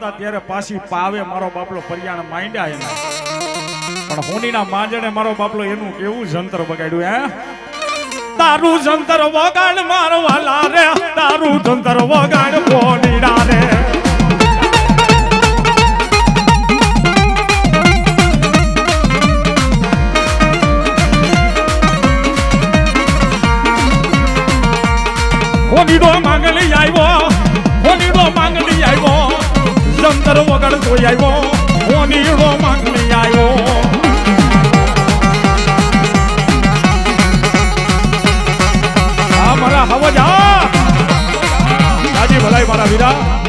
માતા ત્યારે પાછી પાવે મારો બાપલો પરિયાણ માંડ્યા એના પણ હોનીના માંજણે મારો બાપલો એનું કેવું જંતર બગાડ્યું હે તારું જંતર વગાડ મારવાલા રે તારું જંતર વગાડ હોનીડા રે હોનીડો માંગલી આવ્યો હોનીડો માંગલી આવ્યો જંતર વગાડ કોઈ આવ્યો હોનીડો માંગલી આવ્યો મારા હવજા રાજી ભલાઈ મારા વીરા